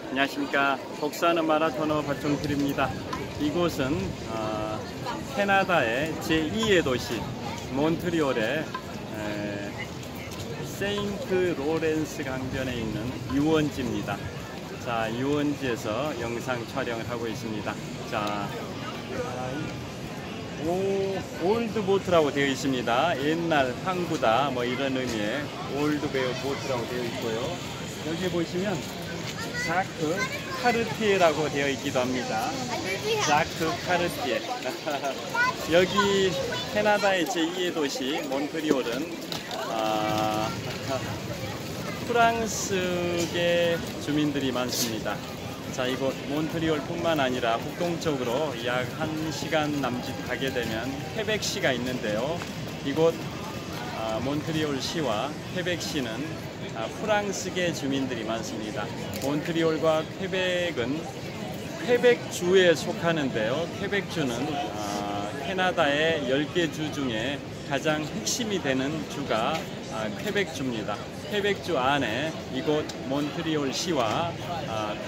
안녕하십니까. 복사하는 마라토너 박종필입니다. 이곳은 캐나다의 제2의 도시 몬트리올의 세인트 로렌스 강변에 있는 유원지입니다. 자, 유원지에서 영상 촬영을 하고 있습니다. 자, 올드보트라고 되어 있습니다. 옛날 항구다 뭐 이런 의미의 올드보트라고 되어 있고요. 여기 보시면 자크 카르티에라고 되어 있기도 합니다. 자크 카르티에. 여기 캐나다의 제2의 도시 몬트리올은 프랑스계 주민들이 많습니다. 자, 이곳 몬트리올 뿐만 아니라 북동쪽으로 약 1시간 남짓 가게 되면 퀘벡시가 있는데요. 이곳 몬트리올 시와 퀘벡시는 프랑스계 주민들이 많습니다. 몬트리올과 퀘벡은 퀘벡주에 속하는데요. 퀘벡주는 캐나다의 10개 주 중에 가장 핵심이 되는 주가 퀘벡주입니다. 퀘벡주 안에 이곳 몬트리올 시와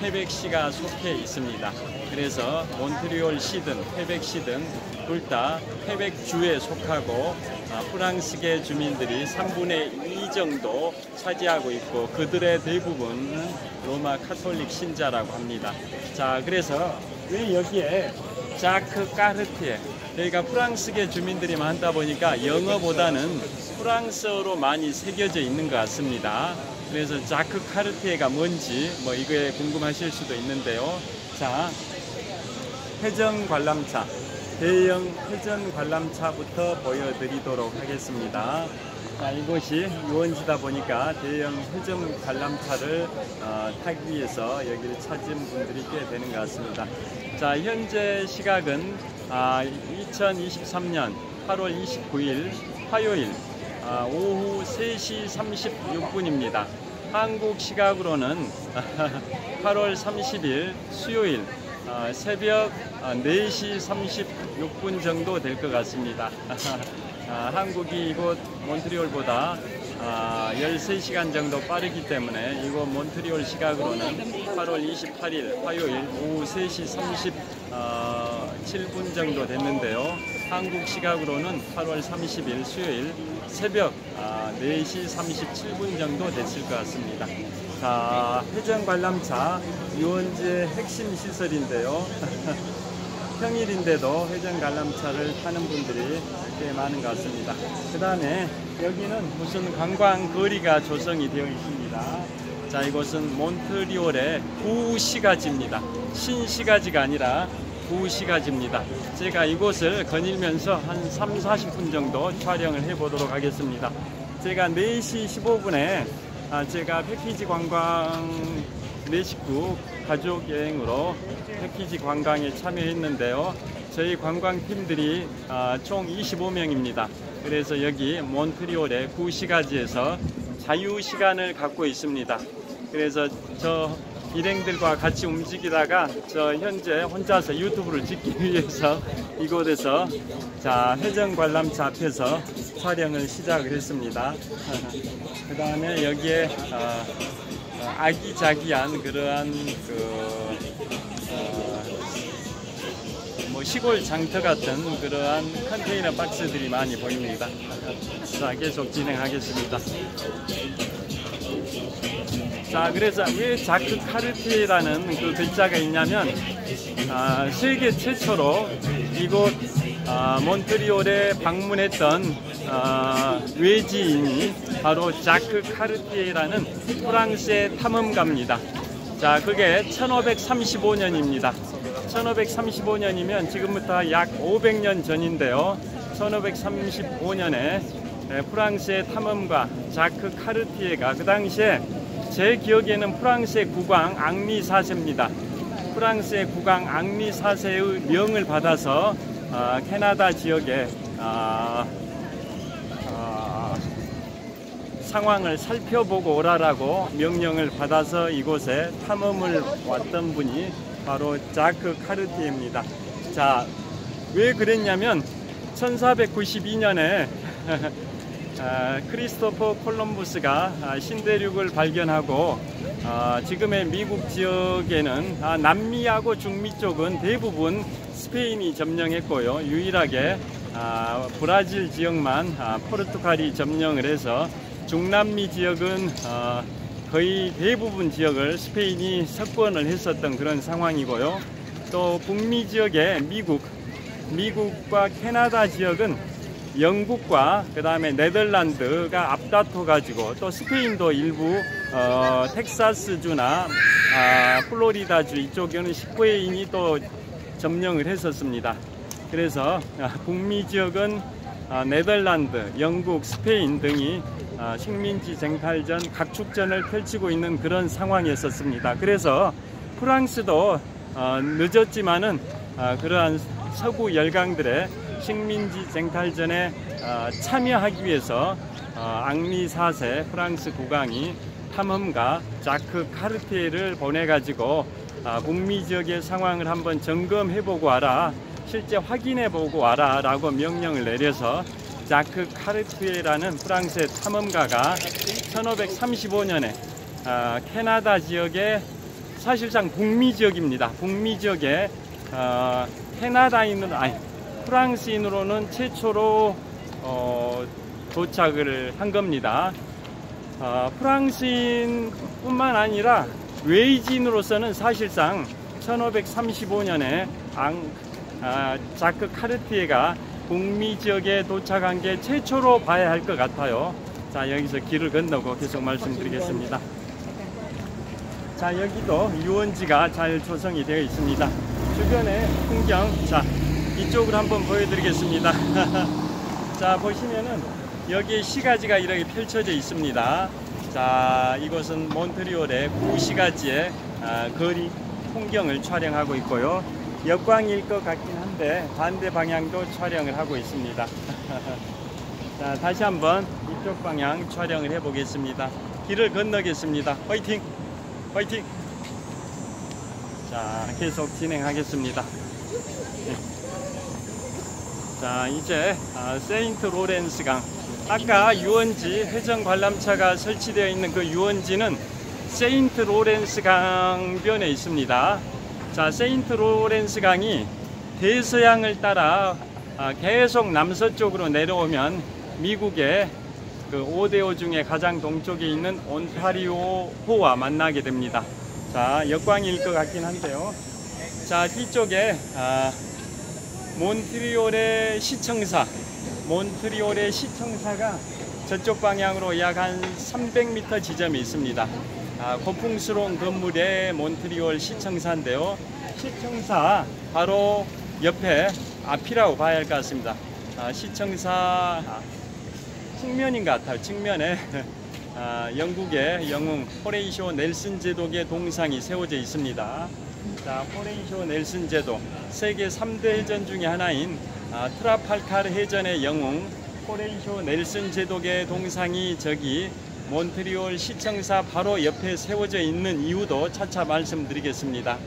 퀘벡시가 속해 있습니다. 그래서 몬트리올 시든 퀘벡시든 둘 다 퀘벡주에 속하고 프랑스계 주민들이 3분의 2 정도 차지하고 있고 그들의 대부분은 로마 카톨릭 신자라고 합니다. 자, 그래서 왜 여기에 자크 카르티에 여기가 프랑스계 주민들이 많다 보니까 영어보다는 프랑스어로 많이 새겨져 있는 것 같습니다. 그래서 자크 카르티에가 뭔지 뭐 이거에 궁금하실 수도 있는데요. 자, 해전 관람차, 대형 해전 관람차부터 보여드리도록 하겠습니다. 자, 이곳이 유원지다 보니까 대형 해전 관람차를 타기 위해서 여기를 찾은 분들이 꽤 되는 것 같습니다. 자, 현재 시각은 2023년 8월 29일 화요일 오후 3시 36분입니다. 한국 시각으로는 8월 30일 수요일 새벽 4시 36분 정도 될 것 같습니다. 한국이 이곳 몬트리올보다 13시간 정도 빠르기 때문에 이곳 몬트리올 시각으로는 8월 28일 화요일 오후 3시 37분 정도 됐는데요. 한국 시각으로는 8월 30일 수요일 새벽 4시 37분 정도 됐을 것 같습니다. 자, 해전 관람차 유원지의 핵심 시설인데요. 평일인데도 해전 관람차를 타는 분들이 꽤 많은 것 같습니다. 그 다음에 여기는 무슨 관광거리가 조성이 되어 있습니다. 자, 이곳은 몬트리올의 구시가지입니다. 신시가지가 아니라 구시가지입니다. 제가 이곳을 거닐면서 한 30-40분 정도 촬영을 해보도록 하겠습니다. 제가 4시 15분에 제가 패키지 관광 4식구 가족 여행으로 패키지 관광에 참여했는데요. 저희 관광팀들이 총 25명입니다. 그래서 여기 몬트리올의 구시가지에서 자유시간을 갖고 있습니다. 그래서 저 일행들과 같이 움직이다가 저 현재 혼자서 유튜브를 찍기 위해서 이곳에서 자, 해전 관람차 앞에서 촬영을 시작을 했습니다. 그 다음에 여기에 아기자기한 그러한 뭐 시골 장터 같은 그러한 컨테이너 박스들이 많이 보입니다. 자, 계속 진행하겠습니다. 자, 그래서 왜 자크 카르티에라는 그 글자가 있냐면 세계 최초로 이곳 몬트리올에 방문했던 외지인이 바로 자크 카르티에라는 프랑스의 탐험가입니다. 자, 그게 1535년입니다. 1535년이면 지금부터 약 500년 전인데요. 1535년에 프랑스의 탐험가 자크 카르티에가 그 당시에 제 기억에는 프랑스의 국왕 앙리 4세입니다. 프랑스의 국왕 앙리 4세의 명을 받아서 캐나다 지역에 상황을 살펴보고 오라라고 명령을 받아서 이곳에 탐험을 왔던 분이 바로 자크 카르티에입니다. 자, 왜 그랬냐면 1492년에 크리스토퍼 콜럼부스가 신대륙을 발견하고 지금의 미국 지역에는 남미하고 중미 쪽은 대부분 스페인이 점령했고요. 유일하게 브라질 지역만 포르투갈이 점령을 해서 중남미 지역은 거의 대부분 지역을 스페인이 석권을 했었던 그런 상황이고요. 또 북미 지역의 미국과 캐나다 지역은 영국과 그 다음에 네덜란드가 앞다퉈 가지고 또 스페인도 일부 텍사스주나 플로리다주 이쪽에는 스페인이 또 점령을 했었습니다. 그래서 북미 지역은 네덜란드, 영국, 스페인 등이 식민지 쟁탈전, 각축전을 펼치고 있는 그런 상황이었습니다. 그래서 프랑스도 늦었지만은 그러한 서구 열강들의 식민지 쟁탈전에 참여하기 위해서 앙리 4세 프랑스 국왕이 탐험가 자크 카르티에를 보내가지고 북미 지역의 상황을 한번 점검해보고 와라, 실제 확인해보고 와라 라고 명령을 내려서 자크 카르티에라는 프랑스의 탐험가가 1535년에 캐나다 지역의 사실상 북미 지역입니다. 북미 지역에 프랑스인으로는 최초로 도착을 한 겁니다. 프랑스인뿐만 아니라 외지인으로서는 사실상 1535년에 자크 카르티에가 북미 지역에 도착한 게 최초로 봐야 할 것 같아요. 자, 여기서 길을 건너고 계속 말씀드리겠습니다. 자, 여기도 유원지가 잘 조성이 되어 있습니다. 주변의 풍경, 자, 이쪽으로 한번 보여드리겠습니다. 자, 보시면은 여기 시가지가 이렇게 펼쳐져 있습니다. 자, 이곳은 몬트리올의 구시가지의 거리 풍경을 촬영하고 있고요. 역광일 것 같긴 한데 반대 방향도 촬영을 하고 있습니다. 자, 다시 한번 이쪽 방향 촬영을 해 보겠습니다. 길을 건너겠습니다. 화이팅! 화이팅! 자, 계속 진행하겠습니다. 네. 자, 이제 세인트 로렌스 강, 아까 유원지 해전 관람차가 설치되어 있는 그 유원지는 세인트 로렌스 강변에 있습니다. 자, 세인트 로렌스 강이 대서양을 따라 계속 남서쪽으로 내려오면 미국의 그 5대5 중에 가장 동쪽에 있는 온타리오호와 만나게 됩니다. 자, 역광일 것 같긴 한데요. 자, 뒤쪽에 몬트리올의 시청사가 저쪽 방향으로 약 한 300m 지점에 있습니다. 고풍스러운 건물의 몬트리올 시청사인데요. 시청사 바로 옆에 앞이라고 봐야 할 것 같습니다. 시청사 측면인 것 같아요. 측면에 영국의 영웅 호레이쇼 넬슨 제독의 동상이 세워져 있습니다. 자, 호레이쇼 넬슨 제독, 세계 3대 해전 중에 하나인 트라팔카르 해전의 영웅 호레이쇼 넬슨 제독의 동상이 저기 몬트리올 시청사 바로 옆에 세워져 있는 이유도 차차 말씀드리겠습니다.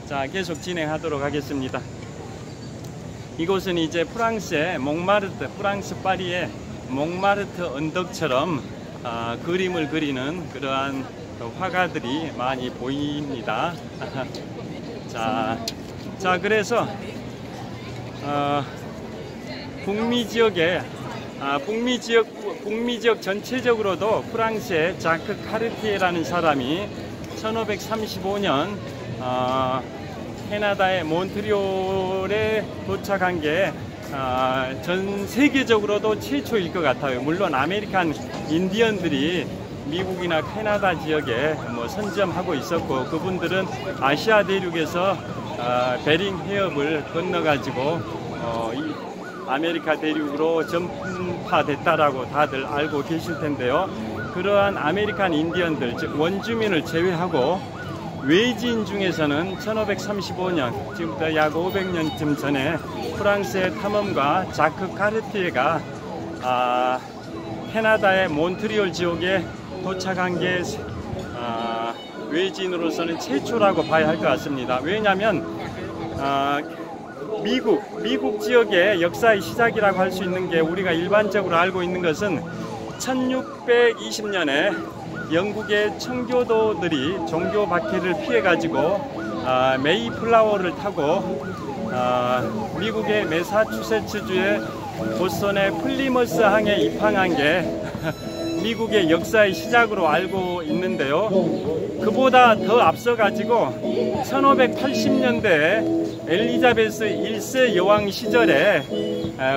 자, 계속 진행하도록 하겠습니다. 이곳은 이제 프랑스의 몽마르트, 프랑스 파리의 몽마르트 언덕처럼 그림을 그리는 그러한 화가들이 많이 보입니다. 자, 그래서 북미 지역 전체적으로도 프랑스의 자크 카르티에라는 사람이 1535년 캐나다의 몬트리올에 도착한 게 전 세계적으로도 최초일 것 같아요. 물론 아메리칸 인디언들이 미국이나 캐나다 지역에 선점하고 있었고, 그분들은 아시아 대륙에서 베링 해협을 건너가지고 이 아메리카 대륙으로 전파됐다라고 다들 알고 계실 텐데요. 그러한 아메리칸 인디언들, 즉 원주민을 제외하고 외지인 중에서는 1535년, 지금부터 약 500년쯤 전에 프랑스의 탐험가 자크 카르티에가 캐나다의 몬트리올 지역에 도착한 게 외지인으로서는 최초라고 봐야 할 것 같습니다. 왜냐하면 미국 지역의 역사의 시작이라고 할 수 있는 게, 우리가 일반적으로 알고 있는 것은 1620년에 영국의 청교도들이 종교 박해를 피해 가지고 메이플라워를 타고 미국의 매사추세츠주의 보스턴의 플리머스 항에 입항한 게 미국의 역사의 시작으로 알고 있는데요. 그보다 더 앞서 가지고 1580년대에 엘리자베스 1세 여왕 시절에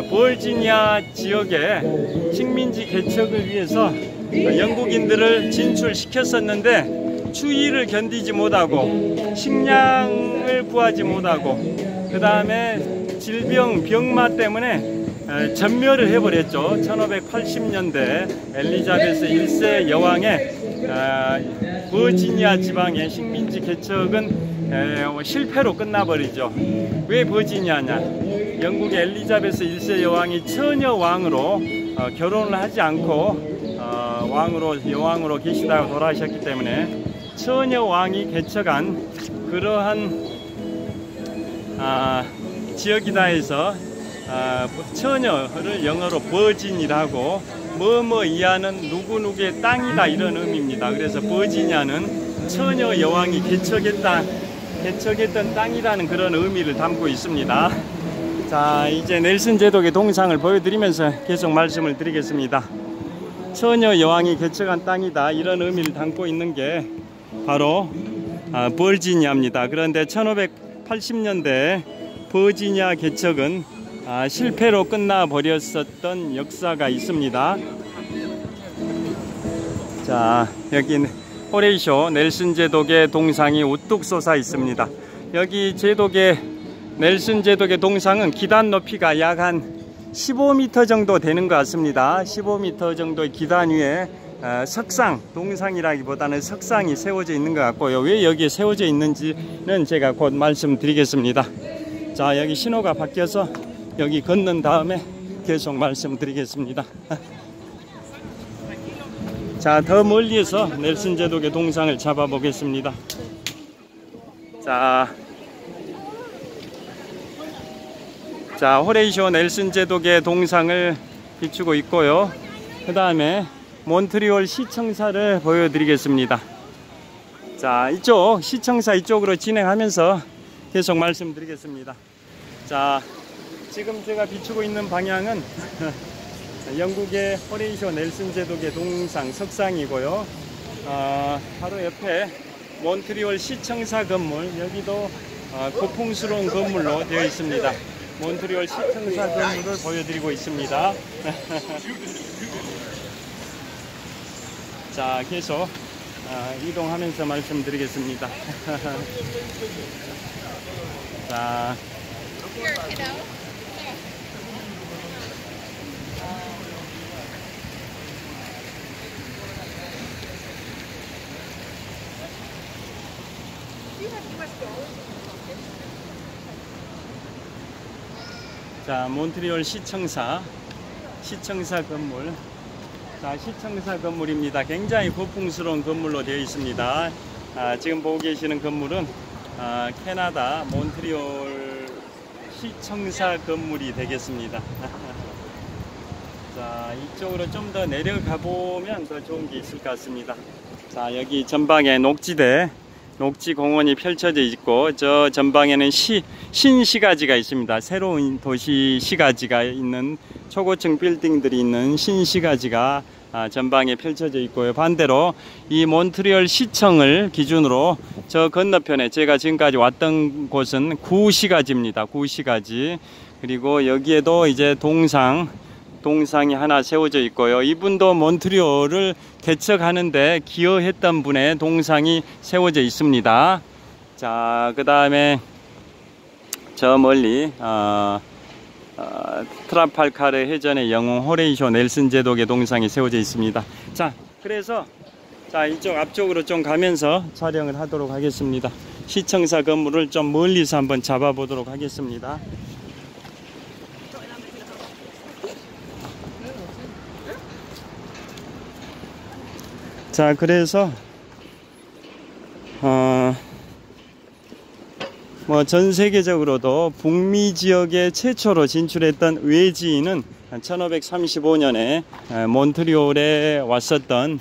버지니아 지역에 식민지 개척을 위해서 영국인들을 진출시켰었는데 추위를 견디지 못하고 식량을 구하지 못하고 그 다음에 병마 때문에 전멸을 해버렸죠. 1580년대 엘리자베스 1세 여왕의 버지니아 지방의 식민지 개척은 실패로 끝나버리죠. 왜 버지니아냐? 영국의 엘리자베스 1세 여왕이 처녀 왕으로 결혼을 하지 않고 여왕으로 계시다가 돌아가셨기 때문에 처녀 왕이 개척한 그러한 지역이다 해서 처녀를 영어로 버진이라고 뭐뭐 이하는 누구누구의 땅이다 이런 의미입니다. 그래서 버지니아는 처녀 여왕이 개척했던 땅이라는 그런 의미를 담고 있습니다. 자, 이제 넬슨 제독의 동상을 보여드리면서 계속 말씀을 드리겠습니다. 처녀 여왕이 개척한 땅이다 이런 의미를 담고 있는 게 바로 버지니아입니다. 그런데 1580년대 버지니아 개척은 실패로 끝나버렸었던 역사가 있습니다. 자, 여기 호레이쇼 넬슨 제독의 동상이 우뚝 솟아 있습니다. 여기 넬슨 제독의 동상은 기단 높이가 약 한 15m 정도 되는 것 같습니다. 15m 정도의 기단 위에 동상이라기보다는 석상이 세워져 있는 것 같고요. 왜 여기에 세워져 있는지는 제가 곧 말씀드리겠습니다. 자, 여기 신호가 바뀌어서 여기 걷는 다음에 계속 말씀드리겠습니다. 자, 더 멀리에서 넬슨 제독의 동상을 잡아 보겠습니다. 자, 호레이쇼 넬슨 제독의 동상을 비추고 있고요. 그 다음에 몬트리올 시청사를 보여드리겠습니다. 자, 이쪽 시청사 이쪽으로 진행하면서 계속 말씀드리겠습니다. 자, 지금 제가 비추고 있는 방향은 영국의 호레이쇼 넬슨 제독의 동상 석상이고요. 바로 옆에 몬트리올 시청사 건물, 여기도 고풍스러운 건물로 되어 있습니다. 몬트리올 시청사 건물을 보여드리고 있습니다. 자, 계속 이동하면서 말씀드리겠습니다. 자, 몬트리올 시청사 건물. 자, 시청사 건물입니다. 굉장히 고풍스러운 건물로 되어 있습니다. 지금 보고 계시는 건물은 캐나다 몬트리올 시청사 건물이 되겠습니다. 자, 이쪽으로 좀 더 내려가 보면 더 좋은 게 있을 것 같습니다. 자, 여기 전방에 녹지공원이 펼쳐져 있고, 저 전방에는 신시가지가 있습니다. 새로운 도시 시가지가 있는 초고층 빌딩들이 있는 신시가지가 전방에 펼쳐져 있고요. 반대로 이 몬트리올 시청을 기준으로 저 건너편에 제가 지금까지 왔던 곳은 구시가지입니다. 구시가지. 그리고 여기에도 이제 동상이 하나 세워져 있고요. 이분도 몬트리올을 개척하는데 기여했던 분의 동상이 세워져 있습니다. 자, 그 다음에 저 멀리 트라팔카르 해전의 영웅 호레이쇼 넬슨 제독의 동상이 세워져 있습니다. 자, 그래서 이쪽 앞쪽으로 좀 가면서 촬영을 하도록 하겠습니다. 시청사 건물을 좀 멀리서 한번 잡아보도록 하겠습니다. 자, 그래서 전 세계적으로도 북미 지역에 최초로 진출했던 외지인은 1535년에 몬트리올에 왔었던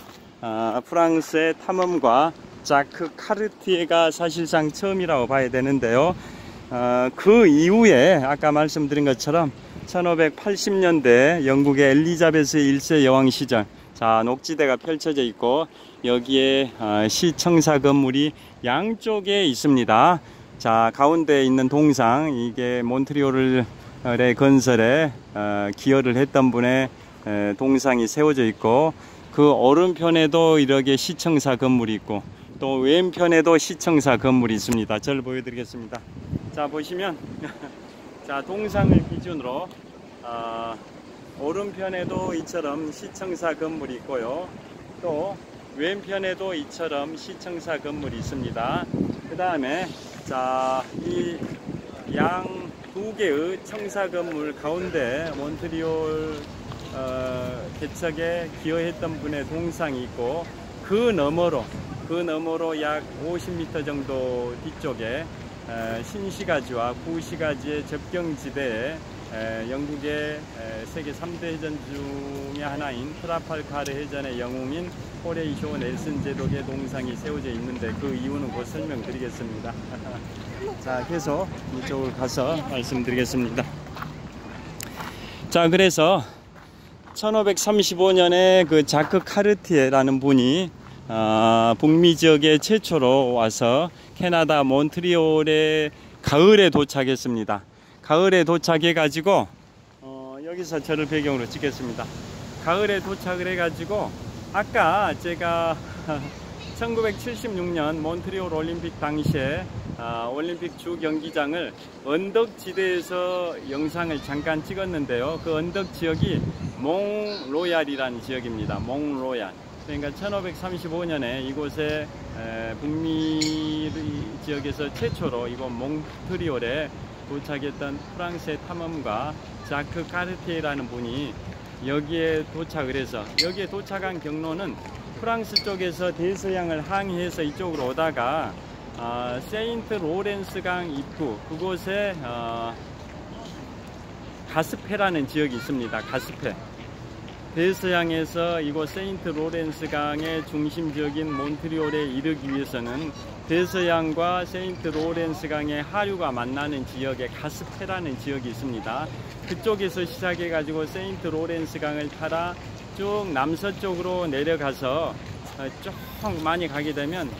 프랑스의 탐험가 자크 카르티에가 사실상 처음이라고 봐야 되는데요. 그 이후에 아까 말씀드린 것처럼 1580년대 영국의 엘리자베스 1세 여왕 시절, 자, 녹지대가 펼쳐져 있고 여기에 시청사 건물이 양쪽에 있습니다. 자, 가운데 있는 동상, 이게 몬트리올의 건설에 기여를 했던 분의 동상이 세워져 있고, 그 오른편에도 이렇게 시청사 건물이 있고 또 왼편에도 시청사 건물이 있습니다. 저를 보여드리겠습니다. 자, 보시면 자, 동상을 기준으로 오른편에도 이처럼 시청사 건물이 있고요, 또 왼편에도 이처럼 시청사 건물이 있습니다. 그 다음에 자, 이 양 두 개의 청사 건물 가운데 몬트리올 개척에 기여했던 분의 동상이 있고, 그 너머로 약 50m 정도 뒤쪽에 신시가지와 구시가지의 접경지대에 영국의 세계 3대 해전 중의 하나인 트라팔가르 해전의 영웅인 호레이쇼 넬슨 제독의 동상이 세워져 있는데, 그 이유는 곧 설명드리겠습니다. 자, 계속 이쪽으로 가서 말씀드리겠습니다. 자, 그래서 1535년에 그 자크 카르티에라는 분이 북미 지역에 최초로 와서 캐나다 몬트리올에 가을에 도착했습니다. 가을에 도착해 가지고 여기서 저를 배경으로 찍겠습니다. 가을에 도착을 해 가지고 아까 제가 1976년 몬트리올 올림픽 당시에 올림픽 주 경기장을 언덕지대에서 영상을 잠깐 찍었는데요. 그 언덕 지역이 몽로얄이라는 지역입니다. 몽로얄. 그러니까 1535년에 이곳에 북미 지역에서 최초로 이곳 몬트리올에 도착했던 프랑스의 탐험가 자크 카르티에라는 분이 여기에 도착을 해서, 여기에 도착한 경로는 프랑스 쪽에서 대서양을 항해해서 이쪽으로 오다가 세인트 로렌스 강 입구, 그곳에 가스페라는 지역이 있습니다. 가스페. 대서양에서 이곳 세인트 로렌스 강의 중심 지역인 몬트리올에 이르기 위해서는 대서양과 세인트 로렌스 강의 하류가 만나는 지역에 가스페라는 지역이 있습니다. 그쪽에서 시작해 가지고 세인트 로렌스 강을 따라 쭉 남서쪽으로 내려가서 쭉 많이 가게 되면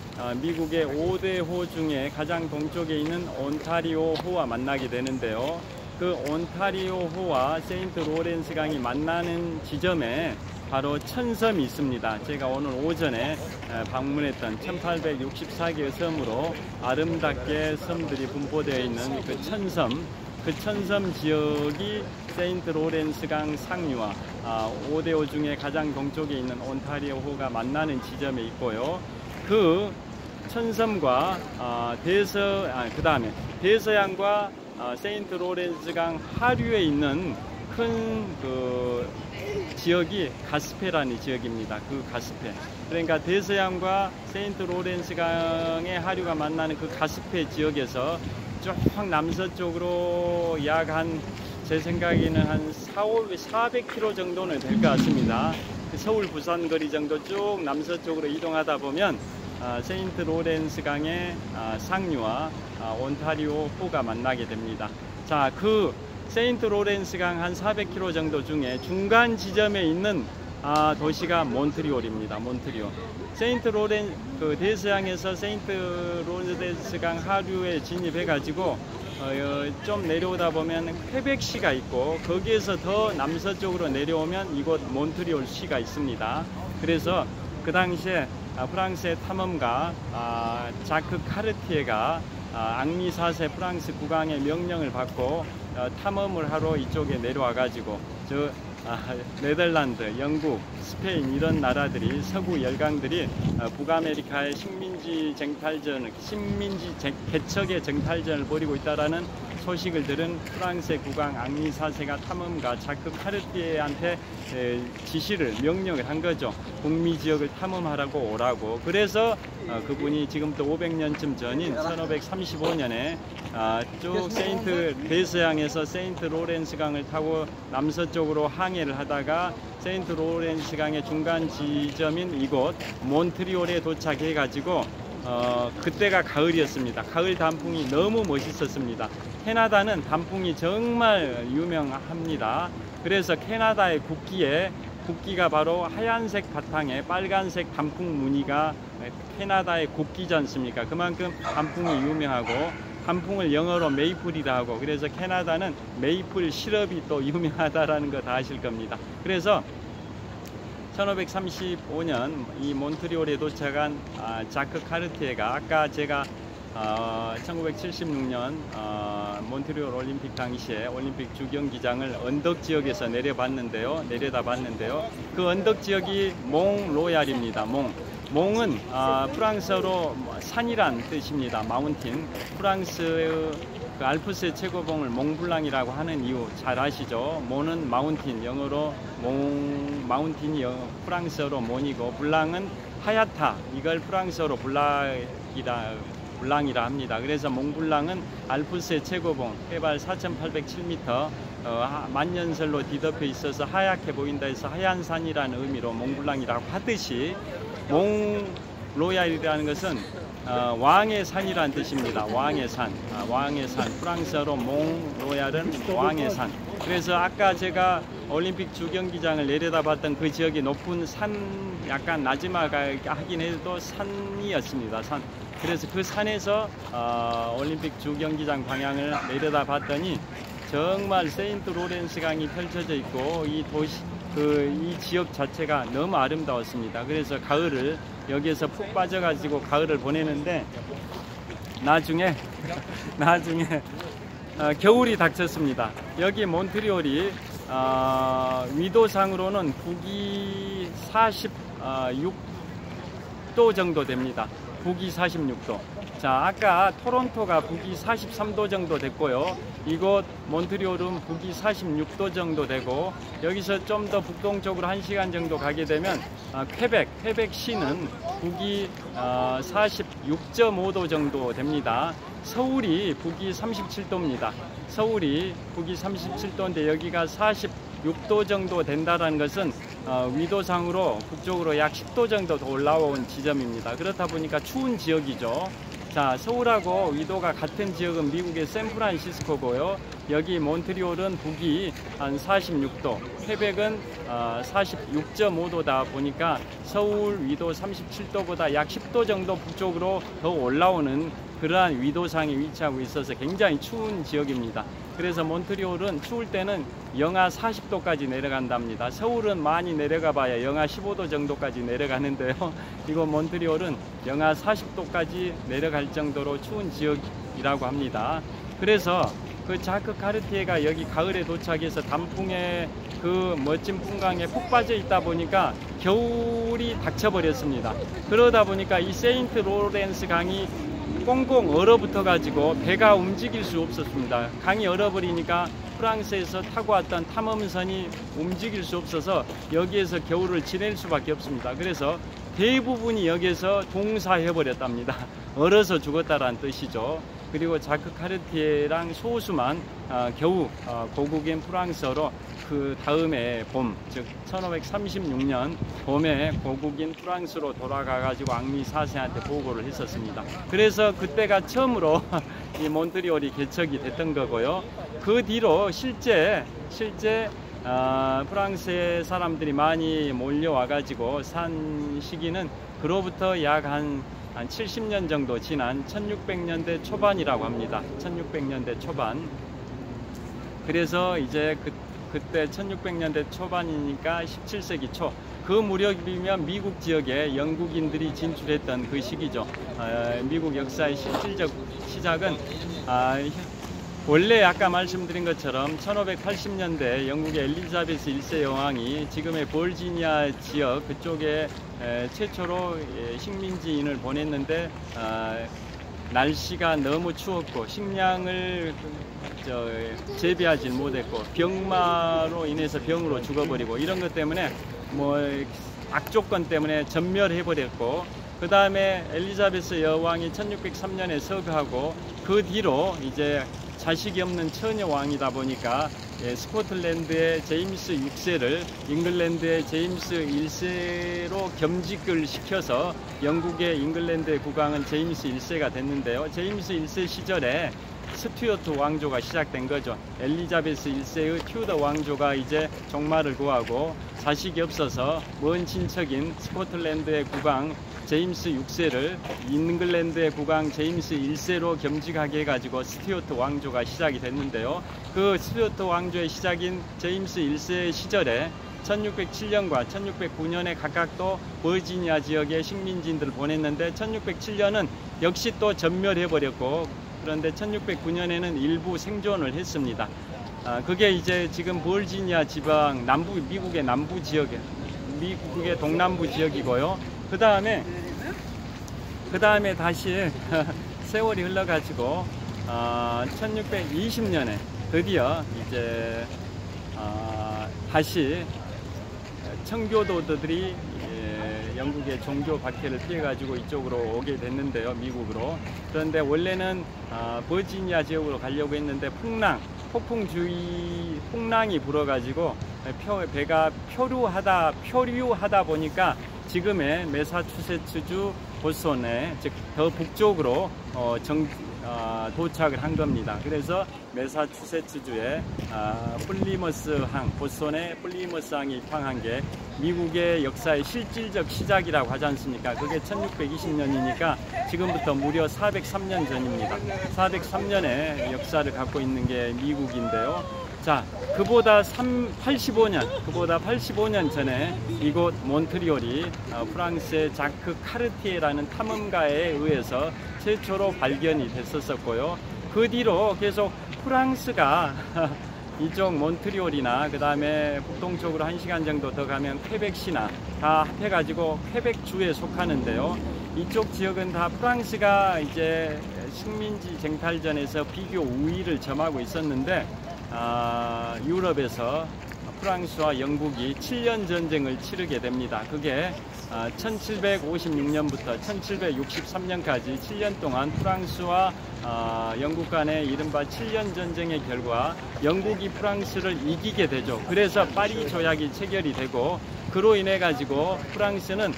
미국의 5대 호 중에 가장 동쪽에 있는 온타리오 호와 만나게 되는데요. 그 온타리오 호와 세인트 로렌스 강이 만나는 지점에 바로 천섬이 있습니다. 제가 오늘 오전에 방문했던 1864개의 섬으로 아름답게 섬들이 분포되어 있는 그 천섬 지역이 세인트 로렌스 강 상류와 5대 호 중에 가장 동쪽에 있는 온타리오 호가 만나는 지점에 있고요. 그 천섬과 그 다음에 대서양과 세인트 로렌스 강 하류에 있는 큰 그 지역이 가스페라는 지역입니다. 그 가스페. 그러니까 대서양과 세인트 로렌스 강의 하류가 만나는 그 가스페 지역에서 쭉 남서쪽으로 약 제 생각에는 한 400km 정도는 될 것 같습니다. 서울 부산 거리 정도 쭉 남서쪽으로 이동하다 보면 세인트 로렌스 강의 상류와 온타리오 호가 만나게 됩니다. 자, 그 세인트 로렌스 강 한 400km 정도 중에 중간 지점에 있는 도시가 몬트리올입니다. 몬트리올. 그 대서양에서 세인트 로렌스 강 하류에 진입해 가지고 좀 내려오다 보면 퀘벡시가 있고, 거기에서 더 남서쪽으로 내려오면 이곳 몬트리올시가 있습니다. 그래서 그 당시에 프랑스의 탐험가 자크 카르티에가 앙리 4세 프랑스 국왕의 명령을 받고 탐험을 하러 이쪽에 내려와 가지고 네덜란드, 영국, 스페인 이런 나라들이, 서구 열강들이 북아메리카의 식민지 개척의 정탈전을 벌이고 있다라는 소식을 들은 프랑스의 국왕 앙리 4세가 탐험가 자크 카르티에한테 명령을 한 거죠. 북미 지역을 탐험하라고 오라고. 그래서 그분이 지금부터 500년쯤 전인 1535년에 쭉 세인트 대서양에서 세인트 로렌스 강을 타고 남서쪽으로 항해를 하다가 세인트 로렌스 강의 중간 지점인 이곳 몬트리올에 도착해 가지고 그때가 가을이었습니다. 가을 단풍이 너무 멋있었습니다. 캐나다는 단풍이 정말 유명합니다. 그래서 캐나다의 국기가 바로 하얀색 바탕에 빨간색 단풍 무늬가 캐나다의 국기지 않습니까? 그만큼 단풍이 유명하고 단풍을 영어로 메이플이라 하고, 그래서 캐나다는 메이플 시럽이 또 유명하다라는 거 다 아실 겁니다. 그래서 1535년 이 몬트리올에 도착한 자크 카르티에가 아까 제가 1976년 몬트리올 올림픽 당시에 올림픽 주경기장을 언덕 지역에서 내려다 봤는데요. 그 언덕 지역이 몽로얄입니다. 몽은 프랑스어로 산이란 뜻입니다. 마운틴. 프랑스 그 알프스의 최고봉을 몽블랑이라고 하는 이유 잘 아시죠? 모는 마운틴, 영어로 마운틴이 프랑스어로 몬이고, 블랑은 하얗다. 이걸 프랑스어로 블랑이라 합니다. 그래서 몽블랑은 알프스의 최고봉, 해발 4,807m, 만년설로 뒤덮여 있어서 하얗게 보인다 해서 하얀 산이라는 의미로 몽블랑이라고 하듯이, 몽로얄이라는 것은 왕의 산이라는 뜻입니다. 왕의 산. 프랑스어로 몽로얄은 왕의 산. 그래서 아까 제가 올림픽 주경기장을 내려다봤던 그 지역이 높은 산, 약간 나지막하긴 해도 산이었습니다. 산. 그래서 그 산에서 올림픽 주경기장 방향을 내려다봤더니 정말 세인트 로렌스 강이 펼쳐져 있고 이 지역 자체가 너무 아름다웠습니다. 그래서 가을을 여기에서 푹 빠져가지고 가을을 보내는데, 나중에 겨울이 닥쳤습니다. 여기 몬트리올이 위도상으로는 북위 46도 정도 됩니다. 북위 46도. 자, 아까 토론토가 북위 43도 정도 됐고요. 이곳 몬트리올은 북위 46도 정도 되고, 여기서 좀 더 북동쪽으로 1시간 정도 가게 되면 퀘벡시는 북위 46.5도 정도 됩니다. 서울이 북위 37도입니다. 서울이 북위 37도인데 여기가 46도 정도 된다는 것은 위도상으로 북쪽으로 약 10도 정도 더 올라온 지점입니다. 그렇다 보니까 추운 지역이죠. 자, 서울하고 위도가 같은 지역은 미국의 샌프란시스코고요. 여기 몬트리올은 북위 한 46도, 퀘벡은 46.5도다 보니까 서울 위도 37도보다 약 10도 정도 북쪽으로 더 올라오는 그러한 위도상에 위치하고 있어서 굉장히 추운 지역입니다. 그래서 몬트리올은 추울 때는 영하 40도까지 내려간답니다. 서울은 많이 내려가 봐야 영하 15도 정도까지 내려가는데요. 이곳 몬트리올은 영하 40도까지 내려갈 정도로 추운 지역이라고 합니다. 그래서 그 자크 카르티에가 여기 가을에 도착해서 단풍의 그 멋진 풍광에 푹 빠져 있다 보니까 겨울이 닥쳐버렸습니다. 그러다 보니까 이 세인트 로렌스 강이 꽁꽁 얼어붙어 가지고 배가 움직일 수 없었습니다. 강이 얼어버리니까 프랑스에서 타고 왔던 탐험선이 움직일 수 없어서 여기에서 겨울을 지낼 수밖에 없습니다. 그래서 대부분이 여기에서 동사해버렸답니다. 얼어서 죽었다라는 뜻이죠. 그리고 자크 카르티에랑 소수만 겨우 고국인 프랑스어로 그 다음에 봄, 즉 1536년 봄에 고국인 프랑스로 돌아가가지고 앙리 4세한테 보고를 했었습니다. 그래서 그때가 처음으로 이 몬트리올이 개척이 됐던 거고요. 그 뒤로 실제 프랑스의 사람들이 많이 몰려와가지고 산 시기는 그로부터 약 한 70년 정도 지난 1600년대 초반이라고 합니다. 1600년대 초반. 그래서 이제 그때 1600년대 초반이니까 17세기 초. 그 무렵이면 미국 지역에 영국인들이 진출했던 그 시기죠. 미국 역사의 실질적 시작은 원래 아까 말씀드린 것처럼 1580년대 영국의 엘리자베스 1세 여왕이 지금의 버지니아 지역 그쪽에 최초로 식민지인을 보냈는데 날씨가 너무 추웠고 식량을 재배하지 못했고 병마로 인해서 병으로 죽어버리고 이런 것 때문에 뭐 악조건 때문에 전멸해버렸고, 그 다음에 엘리자베스 여왕이 1603년에 서거하고 그 뒤로 이제 자식이 없는 처녀 왕이다 보니까 스코틀랜드의 제임스 6세를 잉글랜드의 제임스 1세로 겸직을 시켜서 영국의 잉글랜드의 국왕은 제임스 1세가 됐는데요. 제임스 1세 시절에 스튜어트 왕조가 시작된 거죠. 엘리자베스 1세의 튜더 왕조가 이제 종말을 구하고 자식이 없어서 먼 친척인 스코틀랜드의 국왕 제임스 6세를 잉글랜드의 국왕 제임스 1세로 겸직하게 해가지고 스튜어트 왕조가 시작이 됐는데요. 그 스튜어트 왕조의 시작인 제임스 1세 시절에 1607년과 1609년에 각각 또 버지니아 지역에 식민지인들을 보냈는데 1607년은 역시 또 전멸해버렸고, 그런데 1609년에는 일부 생존을 했습니다. 그게 이제 지금 버지니아 지방 미국의 남부 지역에, 미국의 동남부 지역이고요. 그 다음에 다시 세월이 흘러가지고 1620년에 드디어 이제 다시 청교도들이 영국의 종교 박해를 피해가지고 이쪽으로 오게 됐는데요, 미국으로. 그런데 원래는 버지니아 지역으로 가려고 했는데 폭풍이 불어가지고 배가 표류하다 보니까 지금의 매사추세츠주 보스턴에, 즉 더 북쪽으로 도착을 한 겁니다. 그래서 매사추세츠주의 플리머스항, 보스턴의 플리머스항이 입항한 게 미국의 역사의 실질적 시작이라고 하지 않습니까? 그게 1620년이니까 지금부터 무려 403년 전입니다. 403년의 역사를 갖고 있는 게 미국인데요. 자, 그보다 85년 전에 이곳 몬트리올이 프랑스의 자크 카르티에라는 탐험가에 의해서 최초로 발견이 됐었고요. 그 뒤로 계속 프랑스가 이쪽 몬트리올이나 그 다음에 북동쪽으로 1시간 정도 더 가면 퀘벡시나 다 합해가지고 퀘벡주에 속하는데요. 이쪽 지역은 다 프랑스가 이제 식민지 쟁탈전에서 비교 우위를 점하고 있었는데, 유럽에서 프랑스와 영국이 7년 전쟁을 치르게 됩니다. 그게 1756년부터 1763년까지 7년 동안 프랑스와 영국 간의 이른바 7년 전쟁의 결과 영국이 프랑스를 이기게 되죠. 그래서 파리 조약이 체결이 되고, 그로 인해 가지고 프랑스는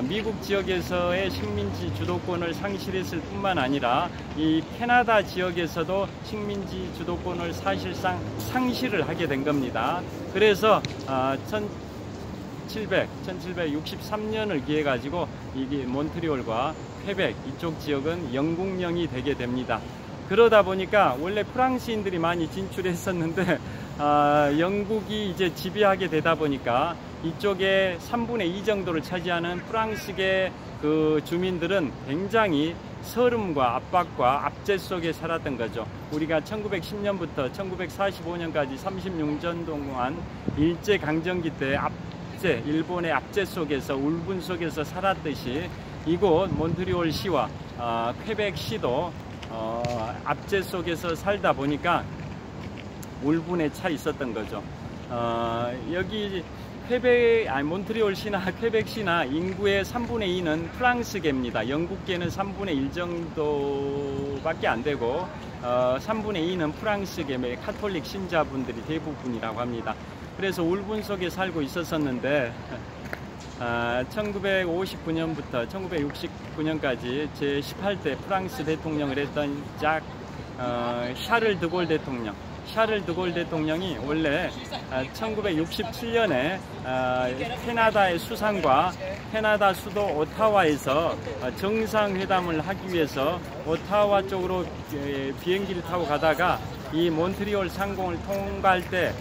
미국 지역에서의 식민지 주도권을 상실했을 뿐만 아니라 이 캐나다 지역에서도 식민지 주도권을 사실상 상실을 하게 된 겁니다. 그래서 1763년을 기해 가지고 이게 몬트리올과 퀘벡 이쪽 지역은 영국령이 되게 됩니다. 그러다 보니까 원래 프랑스인들이 많이 진출했었는데 영국이 이제 지배하게 되다 보니까 이쪽에 3분의 2 정도를 차지하는 프랑스계 그 주민들은 굉장히 서름과 압박과 압제 속에 살았던 거죠. 우리가 1910년부터 1945년까지 36년 동안 일제강점기 때 일본의 압제 속에서 울분 속에서 살았듯이 이곳 몬트리올 시와 퀘벡 시도 압제 속에서 살다 보니까 울분에 차 있었던 거죠. 여기 몬트리올 시나 퀘벡 시나 인구의 3분의 2는 프랑스계입니다. 영국계는 3분의 1 정도밖에 안 되고 3분의 2는 프랑스계 카톨릭 신자분들이 대부분이라고 합니다. 그래서 울분 속에 살고 있었는데 1959년부터 1969년까지 제18대 프랑스 대통령을 했던 샤를 드골 대통령이 원래 1967년에 캐나다의 수상과 캐나다 수도 오타와에서 정상회담을 하기 위해서 오타와 쪽으로 비행기를 타고 가다가 이 몬트리올 상공을 통과할 때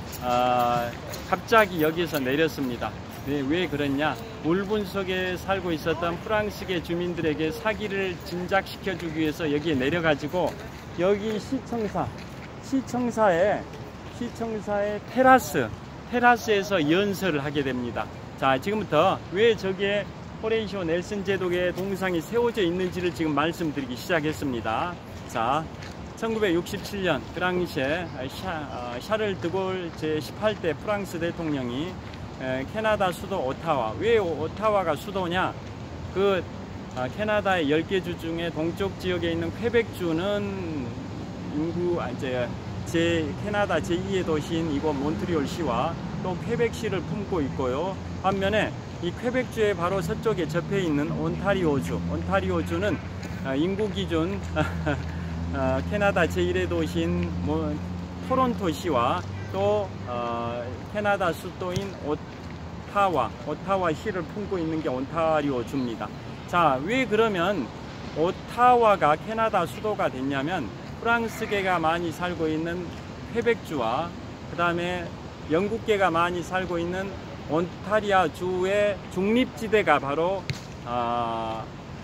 갑자기 여기에서 내렸습니다. 왜 그랬냐? 울분 속에 살고 있었던 프랑스계 주민들에게 사기를 진작시켜주기 위해서 여기에 내려가지고 여기 시청사의 테라스에서 연설을 하게 됩니다. 자, 지금부터 왜 저기에 호레이시오 넬슨 제독의 동상이 세워져 있는지를 지금 말씀드리기 시작했습니다. 자, 1967년 그 당시에 샤를 드골 제18대 프랑스 대통령이 캐나다 수도 오타와, 왜 오타와가 수도냐? 그 캐나다의 10개 주 중에 동쪽 지역에 있는 퀘벡주는 인구 캐나다 제2의 도시인 이곳 몬트리올시와 또 퀘벡시를 품고 있고요. 반면에 이 퀘벡주의 바로 서쪽에 접해 있는 온타리오주는 인구 기준 캐나다 제1의 도시인 토론토시와 또 캐나다 수도인 오타와시를 품고 있는 게 온타리오주입니다. 자, 왜 그러면 오타와가 캐나다 수도가 됐냐면 프랑스계가 많이 살고 있는 퀘벡주와 그 다음에 영국계가 많이 살고 있는 온타리오주의 중립지대가 바로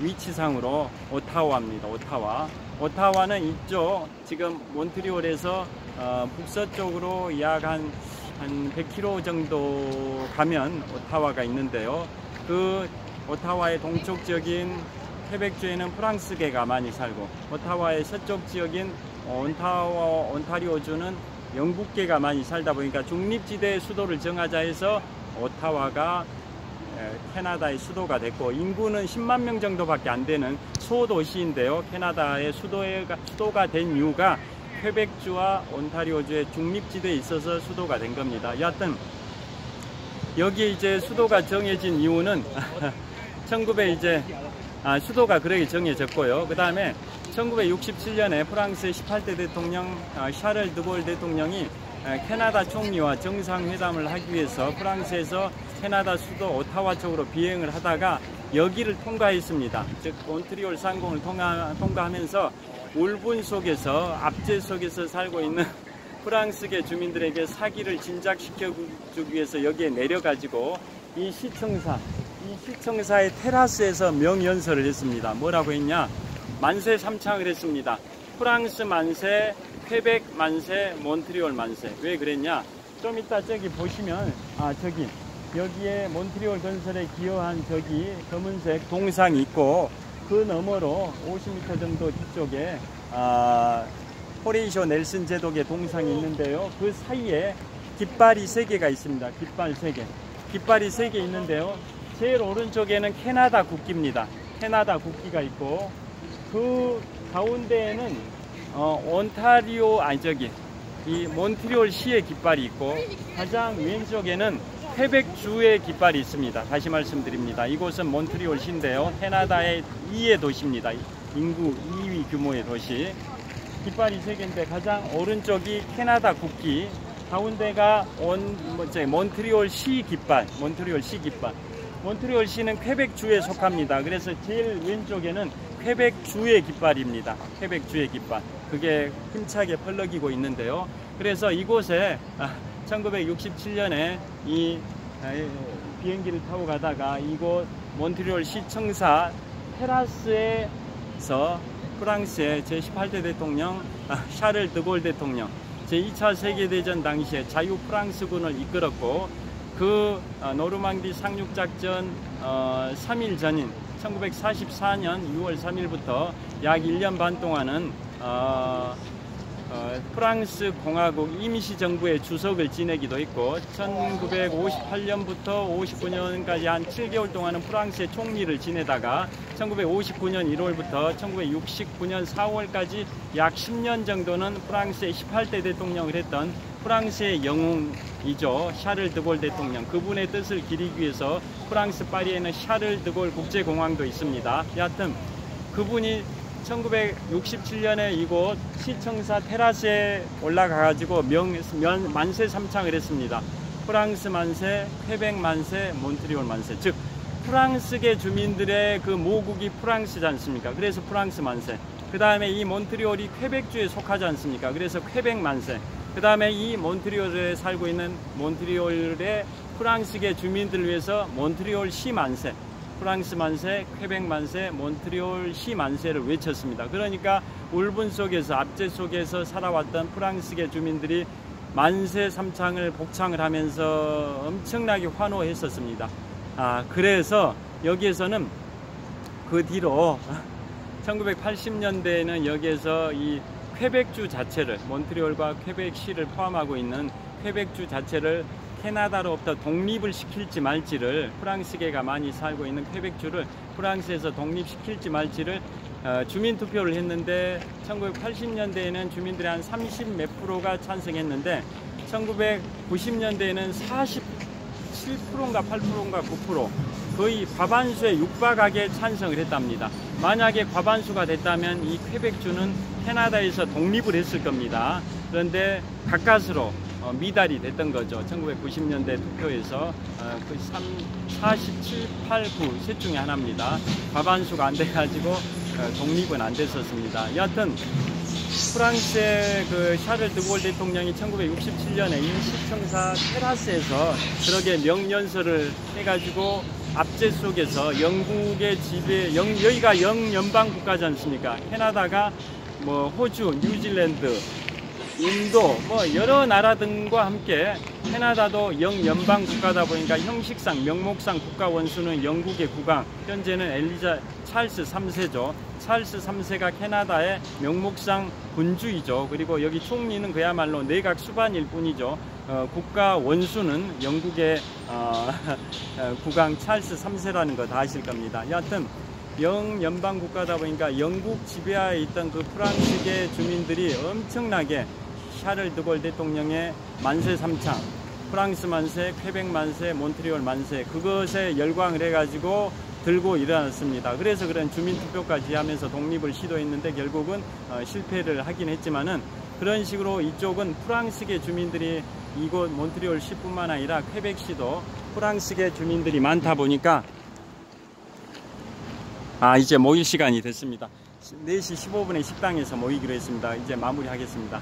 위치상으로 오타와입니다. 오타와는 이쪽 지금 몬트리올에서 북서쪽으로 약 한 100km 정도 가면 오타와가 있는데요. 그 오타와의 동쪽 지역인 퀘벡주에는 프랑스계가 많이 살고, 오타와의 서쪽 지역인 온타리오주는 영국계가 많이 살다 보니까 중립지대의 수도를 정하자 해서 오타와가 캐나다의 수도가 됐고, 인구는 10만 명 정도밖에 안 되는 소도시인데요. 캐나다의 수도가 된 이유가 퀘벡주와 온타리오주의 중립지대에 있어서 수도가 된 겁니다. 여하튼 여기 이제 수도가 정해진 이유는 수도가 그렇게 정해졌고요. 그 다음에 1967년에 프랑스의 18대 대통령 샤를 드골 대통령이 캐나다 총리와 정상회담을 하기 위해서 프랑스에서 캐나다 수도 오타와 쪽으로 비행을 하다가 여기를 통과했습니다. 즉 몬트리올 상공을 통과하면서 울분 속에서, 압제 속에서 살고 있는 프랑스계 주민들에게 사기를 진작시켜주기 위해서 여기에 내려가지고 이 시청사의 테라스에서 명연설을 했습니다. 뭐라고 했냐? 만세 삼창을 했습니다. 프랑스 만세, 퀘벡 만세, 몬트리올 만세. 왜 그랬냐? 좀 이따 저기 보시면 여기에 몬트리올 건설에 기여한 저기 검은색 동상이 있고, 그 너머로 50m 정도 뒤쪽에 호레이쇼 넬슨 제독의 동상이 있는데요. 그 사이에 깃발이 3개가 있습니다. 깃발이 3개 있는데요. 제일 오른쪽에는 캐나다 국기입니다. 캐나다 국기가 있고, 그 가운데에는 이 몬트리올 시의 깃발이 있고, 가장 왼쪽에는 퀘벡주의 깃발이 있습니다. 다시 말씀드립니다. 이곳은 몬트리올 시인데요. 캐나다의 2의 도시입니다. 인구 2위 규모의 도시. 깃발이 3개인데 가장 오른쪽이 캐나다 국기, 가운데가 몬트리올 시 깃발. 몬트리올 시는 퀘벡주에 속합니다. 그래서 제일 왼쪽에는 퀘벡주의 깃발입니다. 퀘벡주의 깃발. 그게 힘차게 펄럭이고 있는데요. 그래서 이곳에 1967년에 이 비행기를 타고 가다가 이곳 몬트리올 시청사 테라스에서 프랑스의 제18대 대통령 샤를 드골 대통령, 제2차 세계대전 당시에 자유 프랑스군을 이끌었고, 그 노르망디 상륙작전 3일 전인 1944년 6월 3일부터 약 1년 반 동안은 프랑스 공화국 임시정부의 주석을 지내기도 했고, 1958년부터 59년까지 한 7개월 동안은 프랑스의 총리를 지내다가 1959년 1월부터 1969년 4월까지 약 10년 정도는 프랑스의 18대 대통령을 했던 프랑스의 영웅이죠. 샤를 드골 대통령. 그분의 뜻을 기리기 위해서 프랑스 파리에는 샤를 드골 국제공항도 있습니다. 여하튼 그분이 1967년에 이곳 시청사 테라스에 올라가가지고 만세 삼창을 했습니다. 프랑스 만세, 퀘벡 만세, 몬트리올 만세. 즉 프랑스계 주민들의 그 모국이 프랑스지 않습니까? 그래서 프랑스 만세. 그 다음에 이 몬트리올이 퀘벡주에 속하지 않습니까? 그래서 퀘벡 만세. 그 다음에 이 몬트리올에 살고 있는 몬트리올의 프랑스계 주민들을 위해서 몬트리올 시 만세. 프랑스 만세, 퀘벡 만세, 몬트리올 시 만세를 외쳤습니다. 그러니까 울분 속에서, 압제 속에서 살아왔던 프랑스계 주민들이 만세 삼창을 복창을 하면서 엄청나게 환호했었습니다. 그래서 여기에서는 그 뒤로 1980년대에는 여기에서 이 퀘벡주 자체를, 몬트리올과 퀘벡시를 포함하고 있는 퀘벡주 자체를 캐나다로부터 독립을 시킬지 말지를, 프랑스계가 많이 살고 있는 퀘벡주를 프랑스에서 독립시킬지 말지를 주민투표를 했는데 1980년대에는 주민들이 한 30 몇 프로가 찬성했는데 1990년대에는 47%인가 8%인가 9%, 거의 과반수에 육박하게 찬성을 했답니다. 만약에 과반수가 됐다면 이 퀘벡주는 캐나다에서 독립을 했을 겁니다. 그런데 가까스로 미달이 됐던 거죠. 1990년대 투표에서 47, 8, 9 셋 중에 하나입니다. 과반수가 안 돼가지고 독립은 안 됐었습니다. 여하튼 프랑스의 그 샤를 드골 대통령이 1967년에 이 시청사 테라스에서 그렇게 명연설을 해가지고 압제 속에서 영국의 지배, 여기가 영연방 국가지 않습니까? 캐나다가 뭐 호주, 뉴질랜드, 인도, 뭐 여러 나라 등과 함께 캐나다도 영연방 국가다 보니까 형식상, 명목상 국가 원수는 영국의 국왕, 현재는 찰스 3세죠. 찰스 3세가 캐나다의 명목상 군주이죠. 그리고 여기 총리는 그야말로 내각 수반일 뿐이죠. 국가 원수는 영국의 국왕 찰스 3세라는 거 다 아실 겁니다. 여하튼 영연방 국가다 보니까 영국 지배하에 있던 그 프랑스계 주민들이 엄청나게 샤를 드골 대통령의 만세 삼창, 프랑스 만세, 퀘벡 만세, 몬트리올 만세, 그것에 열광을 해가지고 들고 일어났습니다. 그래서 그런 주민투표까지 하면서 독립을 시도했는데 결국은 실패를 하긴 했지만은, 그런 식으로 이쪽은 프랑스계 주민들이 이곳 몬트리올 시뿐만 아니라 퀘벡시도 프랑스계 주민들이 많다 보니까 이제 모일 시간이 됐습니다. 4시 15분에 식당에서 모이기로 했습니다. 이제 마무리하겠습니다.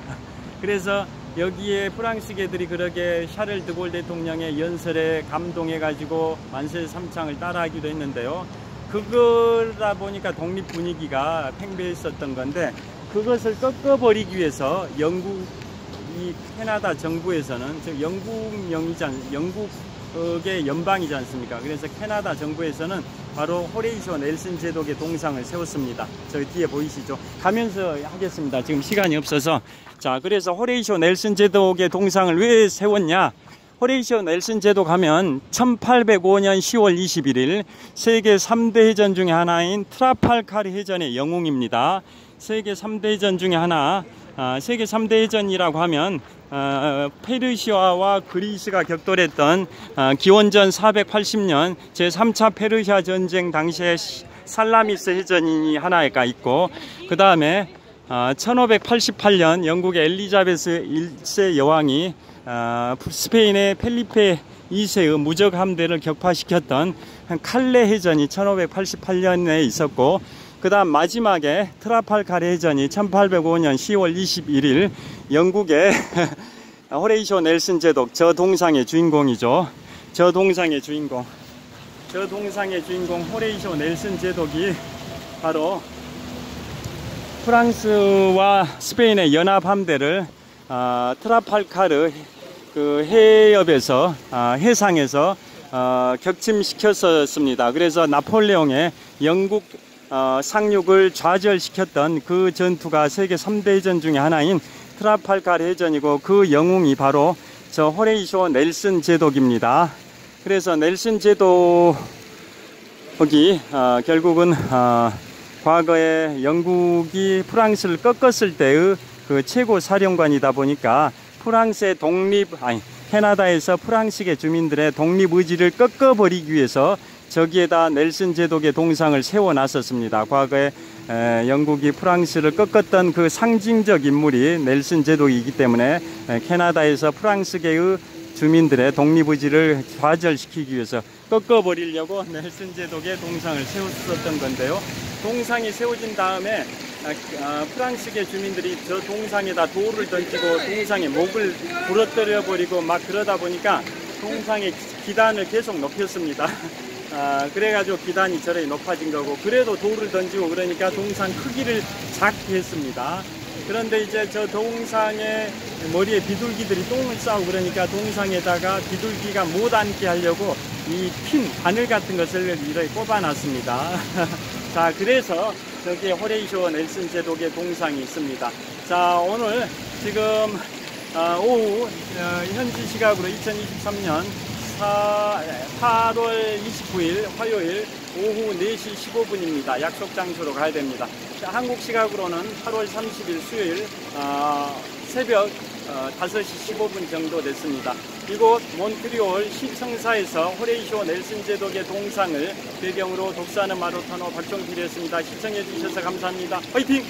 그래서 여기에 프랑스계들이 그렇게 샤를 드골 대통령의 연설에 감동해가지고 만세 삼창을 따라하기도 했는데요. 그거다 보니까 독립 분위기가 팽배했었던 건데, 그것을 꺾어버리기 위해서 이 캐나다 정부에서는, 즉 영국의 연방이지 않습니까? 그래서 캐나다 정부에서는 바로 호레이쇼 넬슨 제독의 동상을 세웠습니다. 저기 뒤에 보이시죠? 가면서 하겠습니다. 지금 시간이 없어서. 자, 그래서 호레이쇼 넬슨 제독의 동상을 왜 세웠냐? 호레이쇼 넬슨 제독 하면 1805년 10월 21일 세계 3대 해전 중에 하나인 트라팔카르 해전의 영웅입니다. 세계 3대 해전 중에 하나, 세계 3대 해전이라고 하면 페르시아와 그리스가 격돌했던 기원전 480년 제3차 페르시아 전쟁 당시에 살라미스 해전이 하나가 있고, 그 다음에 1588년 영국의 엘리자베스 1세 여왕이 스페인의 펠리페 2세의 무적 함대를 격파시켰던 칼레 해전이 1588년에 있었고, 그 다음 마지막에 트라팔카르 해전이 1805년 10월 21일 영국의 호레이쇼 넬슨 제독, 저 동상의 주인공이죠. 저 동상의 주인공 호레이쇼 넬슨 제독이 바로 프랑스와 스페인의 연합 함대를 트라팔카르 그 해협에서 해상에서 격침시켰었습니다. 그래서 나폴레옹의 영국 상륙을 좌절시켰던 그 전투가 세계 3대 해전 중에 하나인 트라팔카르 해전이고, 그 영웅이 바로 저 호레이쇼 넬슨 제독입니다. 그래서 넬슨 제독이 결국은 과거에 영국이 프랑스를 꺾었을 때의 그 최고 사령관이다 보니까 프랑스의 캐나다에서 프랑스계 주민들의 독립 의지를 꺾어버리기 위해서 저기에다 넬슨 제독의 동상을 세워놨었습니다. 과거에 영국이 프랑스를 꺾었던 그 상징적 인물이 넬슨 제독이기 때문에 캐나다에서 프랑스계의 주민들의 독립의지를 좌절시키기 위해서 꺾어버리려고 넬슨 제독의 동상을 세웠었던 건데요. 동상이 세워진 다음에 프랑스계 주민들이 저 동상에다 돌을 던지고 동상에 목을 부러뜨려 버리고 막 그러다 보니까 동상의 기단을 계속 높였습니다. 그래가지고 기단이 저렇게 높아진 거고, 그래도 돌을 던지고 그러니까 동상 크기를 작게 했습니다. 그런데 이제 저 동상의 머리에 비둘기들이 똥을 싸고 그러니까 동상에다가 비둘기가 못 앉게 하려고 이 핀, 바늘 같은 것을 이렇게 꼽아놨습니다. 자, 그래서 저기 호레이쇼 넬슨 제독의 동상이 있습니다. 자, 오늘 지금 오후 현지 시각으로 2023년 8월 29일 화요일 오후 4시 15분입니다. 약속 장소로 가야 됩니다. 자, 한국 시각으로는 8월 30일 수요일 새벽 5시 15분 정도 됐습니다. 이곳 몬트리올 시청사에서 호레이쇼 넬슨 제독의 동상을 배경으로 독서하는 마라토너 박종필이었습니다. 시청해 주셔서 감사합니다. 화이팅!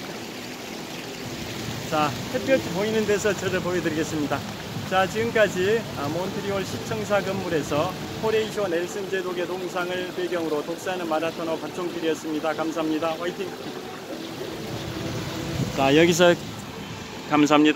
자, 햇볕이 보이는 데서 저를 보여드리겠습니다. 자, 지금까지 몬트리올 시청사 건물에서 호레이쇼 넬슨 제독의 동상을 배경으로 독서하는 마라토너 박종필이었습니다. 감사합니다. 화이팅! 자, 여기서 감사합니다.